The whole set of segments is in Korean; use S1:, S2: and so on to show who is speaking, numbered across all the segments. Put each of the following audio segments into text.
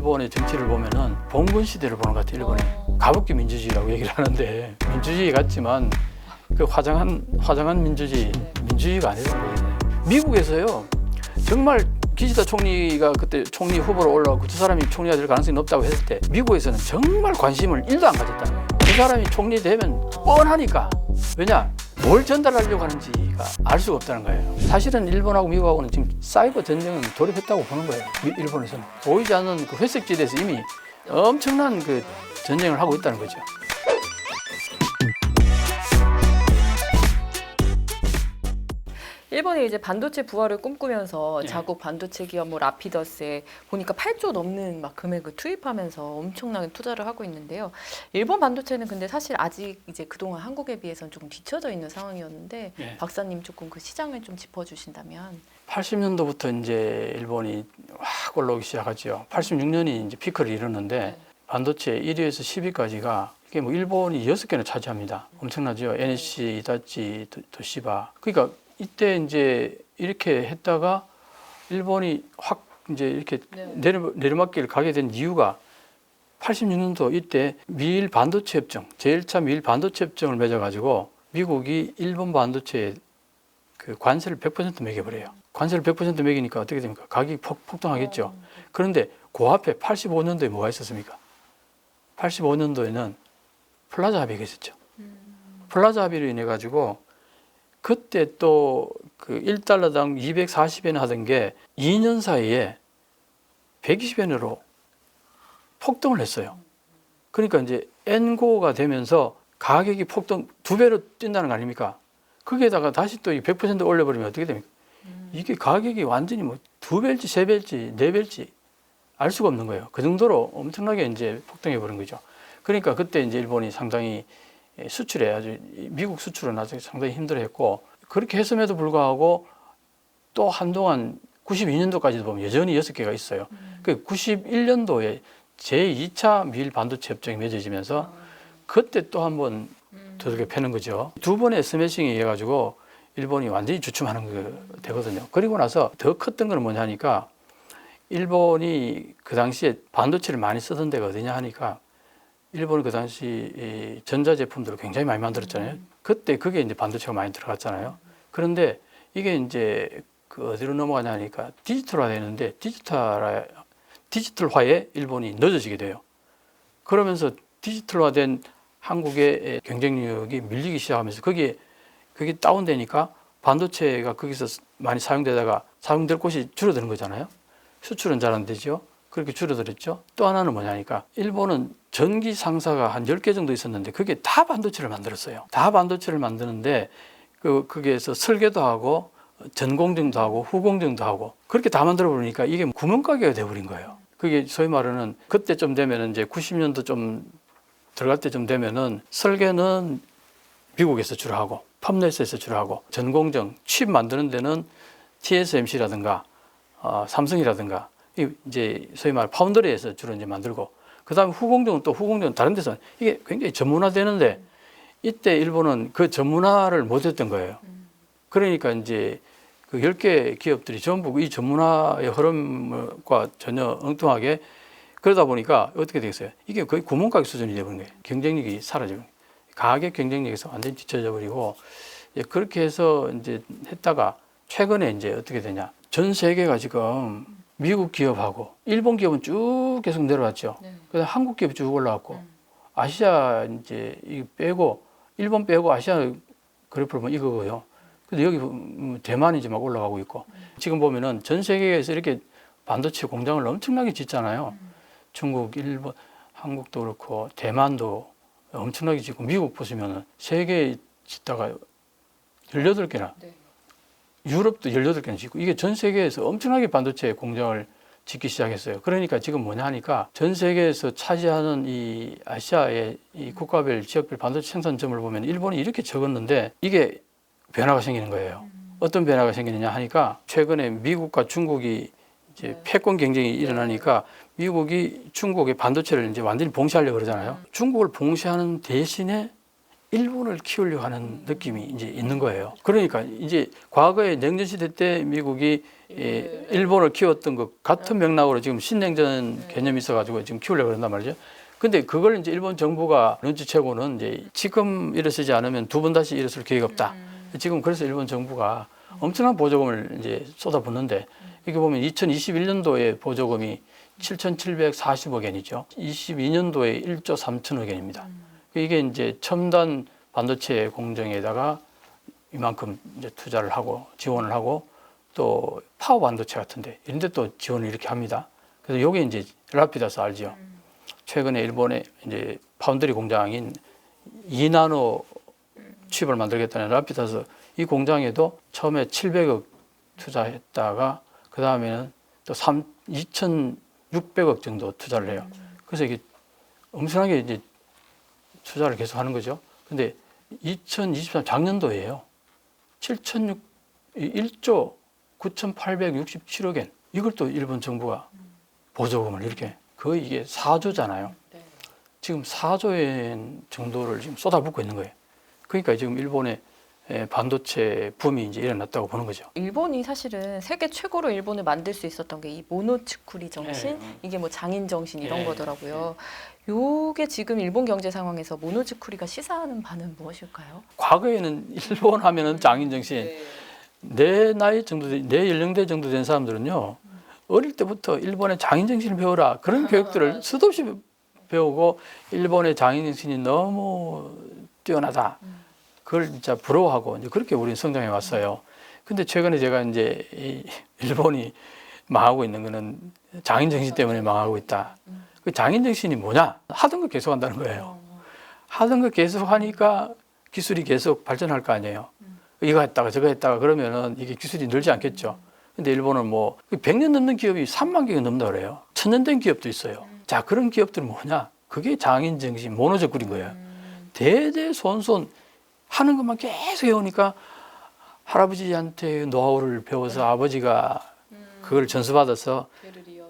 S1: 일본의 정치를 보면은 봉건 시대를 보는 것 같아요. 일본이 가부키 민주주의라고 얘기를 하는데 민주주의 같지만 그 화장한 민주주의가 아니라는 거예요. 미국에서요 정말 기시다 총리가 그때 총리 후보로 올라오고 그 사람이 총리가 될 가능성이 높다고 했을 때 미국에서는 정말 관심을 1도 안 가졌다는 거예요. 그 사람이 총리 되면 뻔하니까. 왜냐? 뭘 전달하려고 하는지가 알 수가 없다는 거예요. 사실은 일본하고 미국하고는 지금 사이버 전쟁은 돌입했다고 보는 거예요. 일본에서는 보이지 않는 그 회색지대에서 이미 엄청난 그 전쟁을 하고 있다는 거죠.
S2: 일본이 이제 반도체 부활을 꿈꾸면서 자국 반도체 기업 뭐 라피더스에 보니까 8조 넘는 막 금액을 투입하면서 엄청나게 투자를 하고 있는데요. 일본 반도체는 근데 사실 아직 이제 그동안 한국에 비해서는 조금 뒤처져 있는 상황이었는데 박사님 조금 그 시장을 좀 짚어주신다면.
S1: 80년도부터 이제 일본이 확 올라오기 시작하죠. 86년이 이제 피크를 이루는데 반도체 1위에서 10위까지가 이게 뭐 일본이 6개나 차지합니다. 엄청나죠. NEC, 이다치, 도시바. 그러니까 이때 이제 이렇게 했다가 일본이 확 이제 이렇게 내리막길을 가게 된 이유가 86년도 이때 미일 반도체 협정, 제1차 미일 반도체 협정을 맺어가지고 미국이 일본 반도체에 그 관세를 100% 매겨버려요. 관세를 100% 매기니까 어떻게 됩니까? 가격이 폭등하겠죠. 그런데 그 앞에 85년도에 뭐가 있었습니까? 85년도에는 플라자 합의가 있었죠. 플라자 합의로 인해 가지고 그때 또 그 1달러당 240엔 하던 게 2년 사이에 120엔으로 폭등을 했어요. 그러니까 이제 엔고가 되면서 가격이 폭등 2배로 뛴다는 거 아닙니까? 거기에다가 다시 또 100% 올려버리면 어떻게 됩니까? 이게 가격이 완전히 뭐 2배일지 3배일지 4배일지 알 수가 없는 거예요. 그 정도로 엄청나게 이제 폭등해 버린 거죠. 그러니까 그때 이제 일본이 상당히 수출에 아주 미국 수출은 아주 상당히 힘들어했고 그렇게 했음에도 불구하고 또 한동안 92년도까지도 보면 여전히 6개가 있어요. 그 91년도에 제2차 미일 반도체 협정이 맺어지면서 그때 또 한번 두들겨 패는 거죠. 두 번의 스매싱에 의해 가지고 일본이 완전히 주춤하는 거 되거든요. 그리고 나서 더 컸던 건 뭐냐 하니까 일본이 그 당시에 반도체를 많이 쓰던 데가 어디냐 하니까 일본은 그 당시 전자제품들을 굉장히 많이 만들었잖아요. 그때 그게 이제 반도체가 많이 들어갔잖아요. 그런데 이게 이제 그 어디로 넘어가냐 하니까 디지털화 되는데 디지털화에 일본이 늦어지게 돼요. 그러면서 디지털화된 한국의 경쟁력이 밀리기 시작하면서 그게 다운되니까 반도체가 거기서 많이 사용되다가 사용될 곳이 줄어드는 거잖아요. 수출은 잘 안 되죠. 그렇게 줄어들었죠. 또 하나는 뭐냐니까 일본은 전기 상사가 한 10개 정도 있었는데 그게 다 반도체를 만들었어요. 다 반도체를 만드는데 거기에서 설계도 하고 전공정도 하고 후공정도 하고 그렇게 다 만들어 버리니까 이게 구멍가게가 돼버린 거예요. 그게 소위 말하는 그때쯤 되면은 이제 90년도 좀 들어갈 때쯤 되면은 설계는 미국에서 주로 하고 팜넷에서 주로 하고 전공정 칩 만드는 데는 TSMC라든가 삼성이라든가 이제 소위 말 파운드리에서 주로 이제 만들고 그다음에 후공정은 다른 데서 이게 굉장히 전문화되는데 이때 일본은 그 전문화를 못했던 거예요. 그러니까 이제 그 10개 기업들이 전부 이 전문화의 흐름과 전혀 엉뚱하게 그러다 보니까 어떻게 되겠어요? 이게 거의 구멍가게 수준이 되버린 거예요. 경쟁력이 사라지고 가격 경쟁력에서 완전히 뒤쳐져 버리고 그렇게 해서 이제 했다가 최근에 이제 어떻게 되냐? 전 세계가 지금 미국 기업하고 일본 기업은 쭉 계속 내려왔죠. 그다음 한국 기업이 쭉 올라왔고 아시아 이제 빼고 일본 빼고 아시아 그래프를 보면 이거고요. 근데 여기 대만이 이제 막 올라가고 있고 지금 보면은 전 세계에서 이렇게 반도체 공장을 엄청나게 짓잖아요. 중국, 일본, 한국도 그렇고 대만도 엄청나게 짓고 미국 보시면은 세계 짓다가 18개나 유럽도 18개나 짓고 이게 전 세계에서 엄청나게 반도체 공장을 짓기 시작했어요. 그러니까 지금 뭐냐 하니까 전 세계에서 차지하는 이 아시아의 이 국가별 지역별 반도체 생산점을 보면 일본이 이렇게 적었는데 이게 변화가 생기는 거예요. 어떤 변화가 생기느냐 하니까 최근에 미국과 중국이 이제 패권 경쟁이 일어나니까 미국이 중국의 반도체를 이제 완전히 봉쇄하려고 그러잖아요. 중국을 봉쇄하는 대신에 일본을 키우려고 하는 느낌이 이제 있는 거예요. 그러니까 이제 과거에 냉전 시대 때 미국이 일본을 키웠던 것 같은 맥락으로 지금 신냉전 개념이 있어가지고 지금 키우려고 그런단 말이죠. 근데 그걸 이제 일본 정부가 눈치채고는 이제 지금 일어서지 않으면 두 번 다시 일어설 계획이 없다. 지금 그래서 일본 정부가 엄청난 보조금을 이제 쏟아붓는데 이게 보면 2021년도에 보조금이 7,740억 엔이죠. 22년도에 1조 3천억 엔입니다. 이게 이제 첨단 반도체 공정에다가 이만큼 이제 투자를 하고 지원을 하고 또 파워 반도체 같은데 이런 데 또 지원을 이렇게 합니다. 그래서 요게 이제 라피다스 알죠? 최근에 일본의 이제 파운드리 공장인 2나노 칩을 만들겠다는 라피다스 이 공장에도 처음에 700억 투자했다가 그 다음에는 또 2,600억 정도 투자를 해요. 그래서 이게 엄청나게 이제 투자를 계속 하는 거죠. 근데 2023 작년도에요. 1조 9,867억 엔. 이걸 또 일본 정부가 보조금을 이렇게 거의 이게 4조잖아요. 지금 4조 엔 정도를 지금 쏟아붓고 있는 거예요. 그러니까 지금 일본의 반도체 붐이 이제 일어났다고 보는 거죠.
S2: 일본이 사실은 세계 최고로 일본을 만들 수 있었던 게 이 모노츠쿠리 정신, 이게 뭐 장인 정신 이런 거더라고요. 요게 지금 일본 경제 상황에서 모노츠쿠리가 시사하는 바는 무엇일까요?
S1: 과거에는 일본 하면은 장인 정신. 내 나이 정도, 내 연령대 정도 된 사람들은요, 어릴 때부터 일본의 장인 정신을 배워라. 그런 교육들을 수도 없이 배우고 일본의 장인 정신이 너무 뛰어나다. 그걸 진짜 부러워하고 이제 그렇게 우리는 성장해 왔어요. 근데 최근에 제가 이제 이 일본이 망하고 있는 거는 장인 정신 때문에 망하고 있다. 그 장인 정신이 뭐냐? 하던 거 계속 한다는 거예요. 하던 거 계속 하니까 기술이 계속 발전할 거 아니에요. 이거 했다가 저거 했다가 그러면은 이게 기술이 늘지 않겠죠. 근데 일본은 뭐 100년 넘는 기업이 3만 개가 넘는다 그래요. 1000년 된 기업도 있어요. 자, 그런 기업들은 뭐냐? 그게 장인 정신, 모노적구린 거예요. 대대손손 하는 것만 계속 해오니까 할아버지한테 노하우를 배워서 아버지가 그걸 전수받아서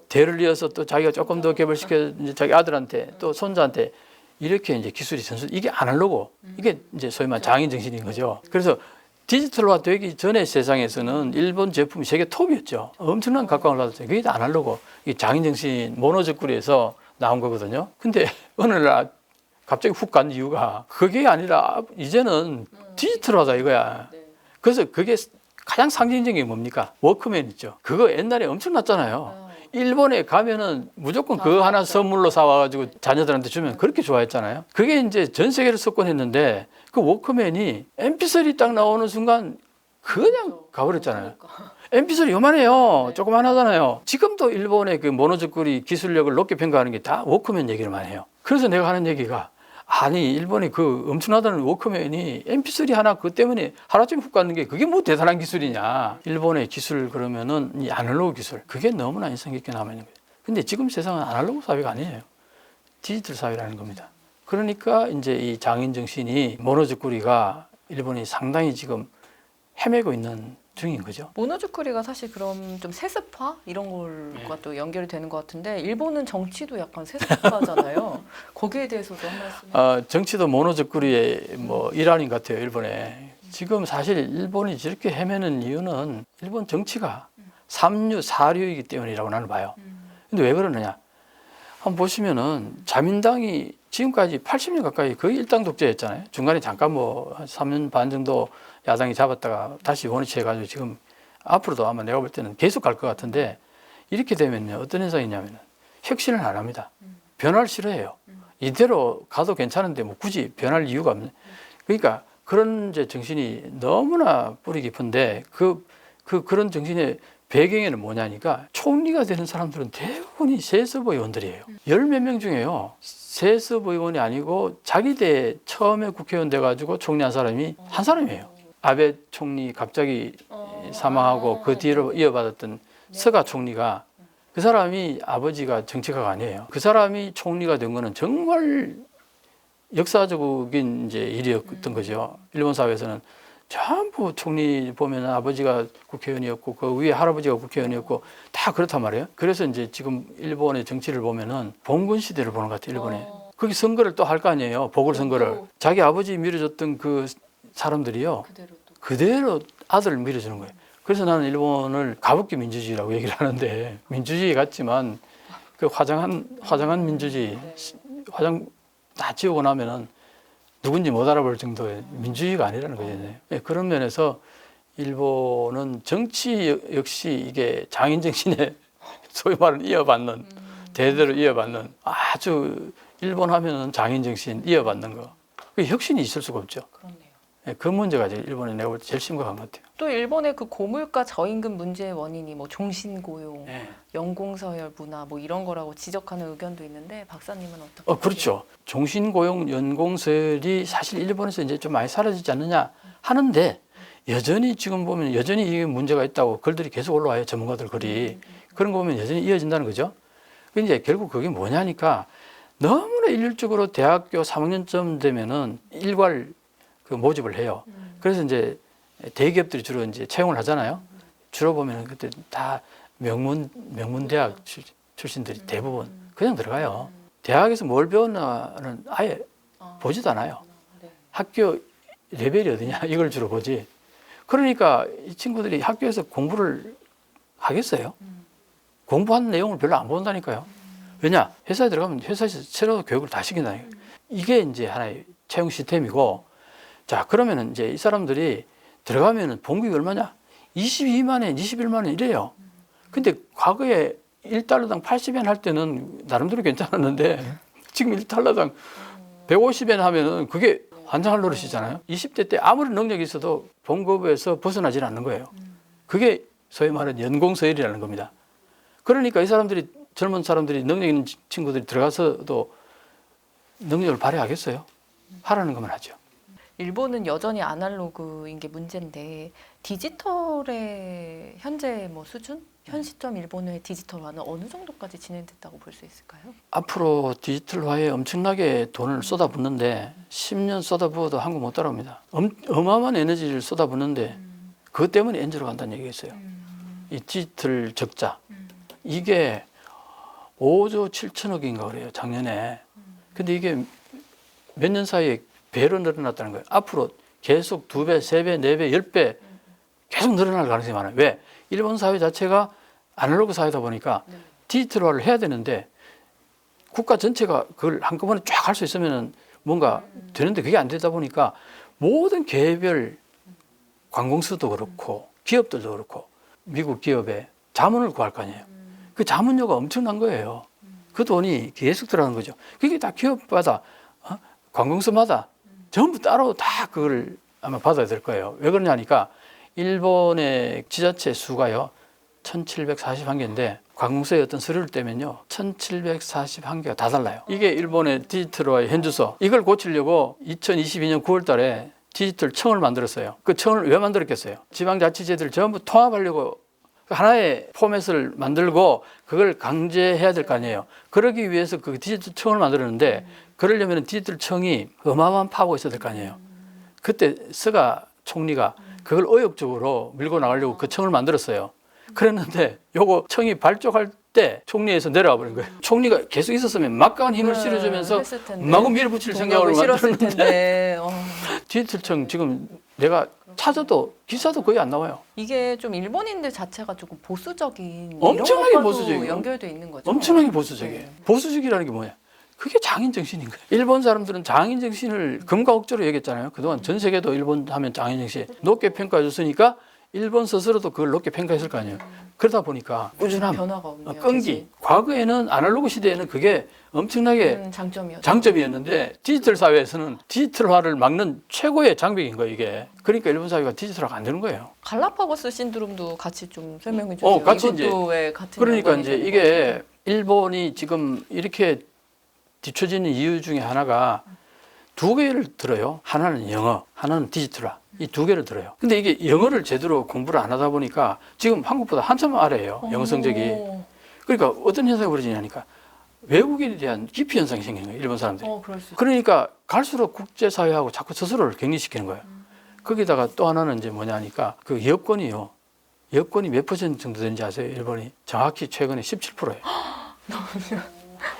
S1: 대를 이어서 또 자기가 조금 더 개발시켜 이제 자기 아들한테 또 손자한테 이렇게 이제 기술이 전수, 이게 아날로그, 이게 이제 소위 말하는 장인 정신인 거죠. 그래서 디지털화 되기 전에 세상에서는 일본 제품이 세계 톱이었죠. 엄청난 각광을 받았어요. 그게 다 아날로그, 이게 장인 정신, 모노적구리에서 나온 거거든요. 근데 어느 날 갑자기 훅 간 이유가 그게 아니라 이제는 디지털하다 이거야. 그래서 그게 가장 상징적인 게 뭡니까? 워크맨 있죠. 그거 옛날에 엄청났잖아요. 일본에 가면은 무조건 그거 하나 선물로 사와가지고 자녀들한테 주면 그렇게 좋아했잖아요. 그게 이제 전 세계를 석권했는데 그 워크맨이 MP3 딱 나오는 순간 그냥 가버렸잖아요. MP3 요만해요. 조그만하잖아요. 지금도 일본의 그 모노적구리 기술력을 높게 평가하는 게 다 워크맨 얘기를 많이 해요. 그래서 내가 하는 얘기가 아니 일본이 그 엄청나다는 워크맨이 MP3 하나 그것 때문에 하루쯤 훅 가는 게 그게 뭐 대단한 기술이냐. 일본의 기술 그러면은 이 아날로그 기술 그게 너무나 인상 깊게 남아있는 거예요. 근데 지금 세상은 아날로그 사회가 아니에요. 디지털 사회라는 겁니다. 그러니까 이제 이 장인 정신이 모노적구리가 일본이 상당히 지금 헤매고 있는 중인 거죠.
S2: 모노즈쿠리가 사실 그럼 좀 세습화 이런 걸과 또 연결이 되는 것 같은데 일본은 정치도 약간 세습화잖아요. 거기에 대해서도 한 말씀.
S1: 정치도 모노적구리의 뭐 일환인 것 같아요. 일본에 지금 사실 일본이 저렇게 헤매는 이유는 일본 정치가 삼류 사류이기 때문이라고 나는 봐요. 근데 왜 그러느냐? 한번 보시면은 자민당이 지금까지 80년 가까이 거의 일당 독재였잖아요. 중간에 잠깐 뭐 한 3년 반 정도 야당이 잡았다가 다시 원위치해가지고 지금 앞으로도 아마 내가 볼 때는 계속 갈 것 같은데 이렇게 되면요 어떤 현상이 있냐면은 혁신을 안 합니다. 변화를 싫어해요. 이대로 가도 괜찮은데 뭐 굳이 변할 이유가 없네. 그러니까 그런 이제 정신이 너무나 뿌리 깊은데 그런 정신의 배경에는 뭐냐니까 총리가 되는 사람들은 대부분이 세습 의원들이에요. 열 몇 명 중에요. 세습 의원이 아니고 자기 때 처음에 국회의원 돼가지고 총리한 사람이 한 사람이에요. 아베 총리 갑자기 사망하고 그 뒤로 이어받았던 스가 총리가 그 사람이 아버지가 정치가가 아니에요. 그 사람이 총리가 된 거는 정말 역사적인 이제 일이었던 거죠. 일본 사회에서는 전부 총리 보면 아버지가 국회의원이었고 그 위에 할아버지가 국회의원이었고 다 그렇단 말이에요. 그래서 이제 지금 일본의 정치를 보면은 봉건 시대를 보는 것 같아요. 일본에 거기 선거를 또 할 거 아니에요. 보궐선거를. 자기 아버지 밀어줬던 그 사람들이요. 그대로 아들을 밀어주는 거예요. 그래서 나는 일본을 가부키 민주주의라고 얘기를 하는데 민주주의 같지만 그 화장한 민주주의, 화장 다 지우고 나면은 누군지 못 알아볼 정도의 민주주의가 아니라는 거죠. 네, 그런 면에서 일본은 정치 역시 이게 장인 정신에 소위 말하는 이어받는 대대로 이어받는 아주 일본 하면은 장인 정신 이어받는 거. 그 혁신이 있을 수가 없죠.
S2: 그렇네요.
S1: 네, 그 문제가 일본에 내가 볼 때 제일 심각한 것 같아요.
S2: 또 일본의 그 고물가 저임금 문제의 원인이 뭐 종신고용,
S1: 네.
S2: 연공서열 문화 뭐 이런 거라고 지적하는 의견도 있는데 박사님은 어떻게?
S1: 그렇죠. 종신고용, 연공서열이 사실 일본에서 이제 좀 많이 사라지지 않느냐 하는데 여전히 지금 보면 여전히 이게 문제가 있다고 글들이 계속 올라와요. 전문가들 글이. 그런 거 보면 여전히 이어진다는 거죠. 근데 결국 그게 뭐냐니까 너무나 일률적으로 대학교 3학년쯤 되면은 일괄 그 모집을 해요. 그래서 이제 대기업들이 주로 이제 채용을 하잖아요. 주로 보면은 그때 다 명문 대학 출신들이 대부분 그냥 들어가요. 대학에서 뭘 배웠나는 아예 보지도 않아요. 학교 레벨이 어디냐 이걸 주로 보지. 그러니까 이 친구들이 학교에서 공부를 하겠어요? 공부한 내용을 별로 안 본다니까요. 왜냐? 회사에 들어가면 회사에서 새로 교육을 다 시킨다니까요. 이게 이제 하나의 채용 시스템이고, 자, 그러면은 이제 이 사람들이 들어가면은 봉급이 얼마냐? 22만 원, 21만 원 이래요. 근데 과거에 1달러당 80엔 할 때는 나름대로 괜찮았는데 지금 1달러당 150엔 하면은 그게 환장할 노릇이잖아요. 20대 때 아무리 능력이 있어도 봉급에서 벗어나질 않는 거예요. 그게 소위 말하는 연공서열이라는 겁니다. 그러니까 이 사람들이 젊은 사람들이 능력 있는 친구들이 들어가서도 능력을 발휘하겠어요? 하라는 것만 하죠.
S2: 일본은 여전히 아날로그인 게 문제인데 디지털의 현재 뭐 수준? 현 시점 일본의 디지털화는 어느 정도까지 진행됐다고 볼 수 있을까요?
S1: 앞으로 디지털화에 엄청나게 돈을 쏟아붓는데 10년 쏟아부어도 한국 못 따라옵니다. 어마어마한 에너지를 쏟아붓는데 그것 때문에 엔저로 간다는 얘기가 있어요. 이 디지털 적자. 이게 5조 7천억인가 그래요, 작년에. 근데 이게 몇 년 사이에 배로 늘어났다는 거예요. 앞으로 계속 2배, 3배, 4배, 10배 계속 늘어날 가능성이 많아요. 왜? 일본 사회 자체가 아날로그 사회다 보니까 디지털화를 해야 되는데 국가 전체가 그걸 한꺼번에 쫙 할 수 있으면 뭔가 되는데 그게 안 되다 보니까 모든 개별 관공서도 그렇고 기업들도 그렇고 미국 기업에 자문을 구할 거 아니에요. 그 자문료가 엄청난 거예요. 그 돈이 계속 들어가는 거죠. 그게 다 기업마다 관공서마다 전부 따로 다 그걸 아마 받아야 될 거예요. 왜 그러냐니까 일본의 지자체 수가요 1741개인데 관공서의 어떤 서류를 떼면요 1741개가 다 달라요. 이게 일본의 디지털화의 현주소. 이걸 고치려고 2022년 9월 달에 디지털 청을 만들었어요. 그 청을 왜 만들었겠어요? 지방자치제들 전부 통합하려고 하나의 포맷을 만들고 그걸 강제해야 될 거 아니에요. 그러기 위해서 그 디지털 청을 만들었는데 그러려면 디지털 청이 어마어마한 파워가 있어야 될 거 아니에요. 그때 스가 총리가 그걸 의욕적으로 밀고 나가려고 그 청을 만들었어요. 그랬는데 요거 청이 발족할 때 총리에서 내려와 버린 거예요. 총리가 계속 있었으면 막강한 힘을 실어주면서 마구 밀어붙일 생각을 만들었는데 디지털청 지금 내가 찾아도 기사도 거의 안 나와요.
S2: 이게 좀 일본인들 자체가 조금 보수적인
S1: 엄청나게
S2: 이런 것과도
S1: 보수적이에요.
S2: 연결돼 있는 거죠.
S1: 엄청나게 보수적이에요.
S2: 네.
S1: 보수적이라는 게 뭐냐? 그게 장인 정신인 거예요. 일본 사람들은 장인 정신을 금과 억조로 얘기했잖아요. 그동안 전 세계도 일본 하면 장인 정신 높게 평가해 줬으니까 일본 스스로도 그걸 높게 평가했을 거 아니에요. 그러다 보니까 꾸준함,
S2: 변화가 없네요.
S1: 끈기. 과거에는 아날로그 시대에는 그게 엄청나게 장점이었는데 디지털 사회에서는 디지털화를 막는 최고의 장벽인 거예요, 이게. 그러니까 일본 사회가 디지털화가 안 되는 거예요.
S2: 갈라파고스 신드롬도 같이 좀 설명해 주세요.
S1: 같이
S2: 이것도 왜 같은
S1: 그러니까 이제
S2: 연관이
S1: 이게
S2: 되는 거죠?
S1: 일본이 지금 이렇게 뒤처지는 이유 중에 하나가 두 개를 들어요. 하나는 영어, 하나는 디지털화. 이 두 개를 들어요. 근데 이게 영어를 제대로 공부를 안 하다 보니까 지금 한국보다 한참 아래예요. 영어 성적이. 그러니까 어떤 현상이 벌어지냐니까 외국인에 대한 기피 현상이 생기는 거예요. 일본 사람들이. 그러니까 갈수록 국제사회하고 자꾸 스스로를 격리시키는 거예요. 거기다가 또 하나는 이제 뭐냐니까 그 여권이요. 여권이 몇 퍼센트 정도 되는지 아세요? 일본이 정확히 최근에 17%예요.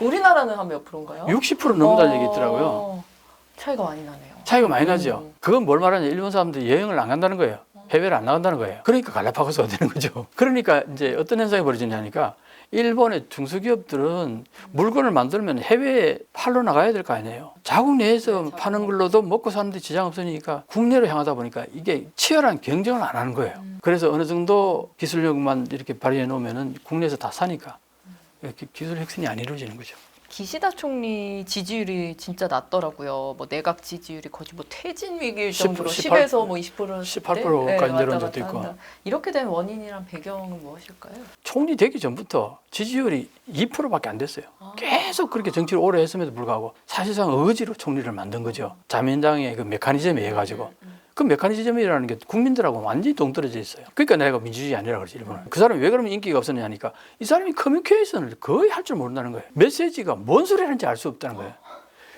S2: 우리나라는 한 몇 프로인가요?
S1: 60% 넘는다는 얘기 있더라고요.
S2: 차이가 많이 나네요.
S1: 차이가 많이 나죠. 그건 뭘 말하냐? 일본 사람들이 여행을 안 간다는 거예요. 해외를 안 나간다는 거예요. 그러니까 갈라파고스가 되는 거죠. 그러니까 이제 어떤 현상이 벌어지냐니까 일본의 중소기업들은 물건을 만들면 해외에 팔러 나가야 될 거 아니에요. 자국 내에서 파는 걸로도 먹고 사는데 지장 없으니까 국내로 향하다 보니까 이게 치열한 경쟁을 안 하는 거예요. 그래서 어느 정도 기술력만 이렇게 발휘해 놓으면은 국내에서 다 사니까 이렇게 기술 혁신이 안 이루어지는 거죠.
S2: 기시다 총리 지지율이 진짜 낮더라고요. 뭐 내각 지지율이 거의 뭐 퇴진 위기일 정도로 10에서 뭐 20%까지
S1: 18%까지 내려온 적도 있고.
S2: 이렇게 된 원인이랑 배경은 무엇일까요?
S1: 총리 되기 전부터 지지율이 2%밖에 안 됐어요. 계속 그렇게 정치를 오래 했음에도 불구하고 사실상 의지로 총리를 만든 거죠. 자민당의 그 메커니즘에 의해 가지고. 그 메커니즘이라는 게 국민들하고 완전히 동떨어져 있어요. 그러니까 내가 민주주의 아니라 그러지, 일본은. 그 사람이 왜 그러면 인기가 없었느냐 하니까 이 사람이 커뮤니케이션을 거의 할 줄 모른다는 거예요. 메시지가 뭔 소리 하는지 알 수 없다는 거예요.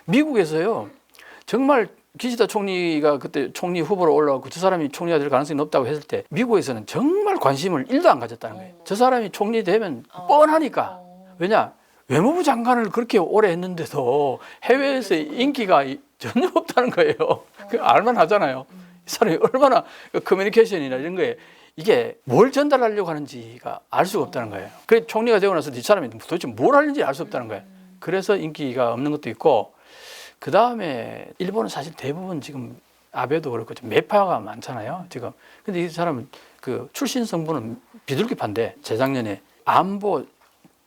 S1: 미국에서요, 정말 기시다 총리가 그때 총리 후보로 올라왔고 저 사람이 총리가 될 가능성이 높다고 했을 때 미국에서는 정말 관심을 1도 안 가졌다는 거예요. 저 사람이 총리 되면 뻔하니까. 왜냐? 외무부 장관을 그렇게 오래 했는데도 해외에서 인기가 전혀 없다는 거예요. 그 알만 하잖아요. 이 사람이 얼마나 커뮤니케이션이나 이런 거에 이게 뭘 전달하려고 하는지가 알 수가 없다는 거예요. 그래서 총리가 되고 나서 이 사람이 도대체 뭘 하는지 알 수 없다는 거예요. 그래서 인기가 없는 것도 있고, 그 다음에 일본은 사실 대부분 지금 아베도 그렇고 좀 매파가 많잖아요. 지금. 근데 이 사람은 그 출신 성분은 비둘기파인데 재작년에 안보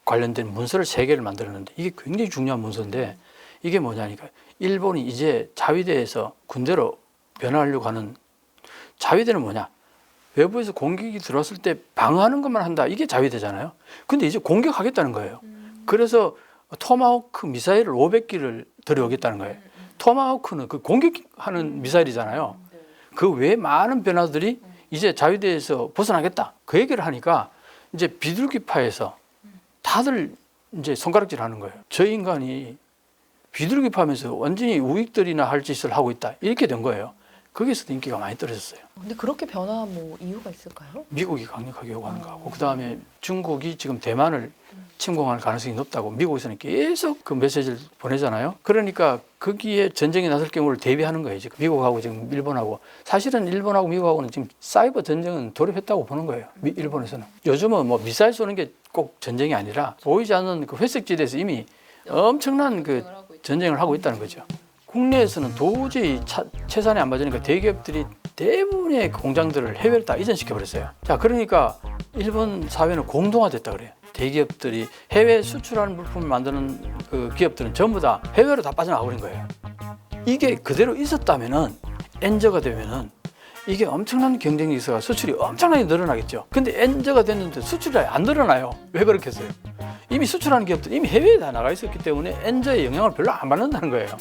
S1: 관련된 문서를 3개를 만들었는데 이게 굉장히 중요한 문서인데 이게 뭐냐니까 일본이 이제 자위대에서 군대로 변화하려고 하는, 자위대는 뭐냐? 외부에서 공격이 들어왔을 때 방어하는 것만 한다. 이게 자위대잖아요. 근데 이제 공격하겠다는 거예요. 그래서 토마호크 미사일을 500기를 들여오겠다는 거예요. 토마호크는 그 공격하는 미사일이잖아요. 그 외에 많은 변화들이 이제 자위대에서 벗어나겠다. 그 얘기를 하니까 이제 비둘기파에서 다들 이제 손가락질 하는 거예요. 저 인간이 비둘기파면서 완전히 우익들이나 할 짓을 하고 있다. 이렇게 된 거예요. 거기서도 인기가 많이 떨어졌어요.
S2: 근데 그렇게 변화한 뭐 이유가 있을까요?
S1: 미국이 강력하게 요구하는 거고, 그 다음에 중국이 지금 대만을 침공할 가능성이 높다고 미국에서는 계속 그 메시지를 보내잖아요. 그러니까 거기에 전쟁이 났을 경우를 대비하는 거예요. 지금 미국하고 지금 일본하고. 사실은 일본하고 미국하고는 지금 사이버 전쟁은 돌입했다고 보는 거예요. 일본에서는. 요즘은 뭐 미사일 쏘는 게 꼭 전쟁이 아니라 보이지 않는 그 회색지대에서 이미 엄청난 그 전쟁을 하고 있다는 거죠. 국내에서는 도저히 채산이 안 맞으니까 대기업들이 대부분의 공장들을 해외로 다 이전시켜 버렸어요. 자, 그러니까 일본 사회는 공동화됐다 그래요. 대기업들이 해외 수출하는 물품을 만드는 그 기업들은 전부 다 해외로 다 빠져나가 버린 거예요. 이게 그대로 있었다면은 엔저가 되면은 이게 엄청난 경쟁이 있어서 수출이 엄청나게 늘어나겠죠. 근데 엔저가 됐는데 수출이 안 늘어나요. 왜 그렇겠어요? 이미 수출하는 기업들 이미 해외에 다 나가 있었기 때문에 엔저의 영향을 별로 안 받는다는 거예요.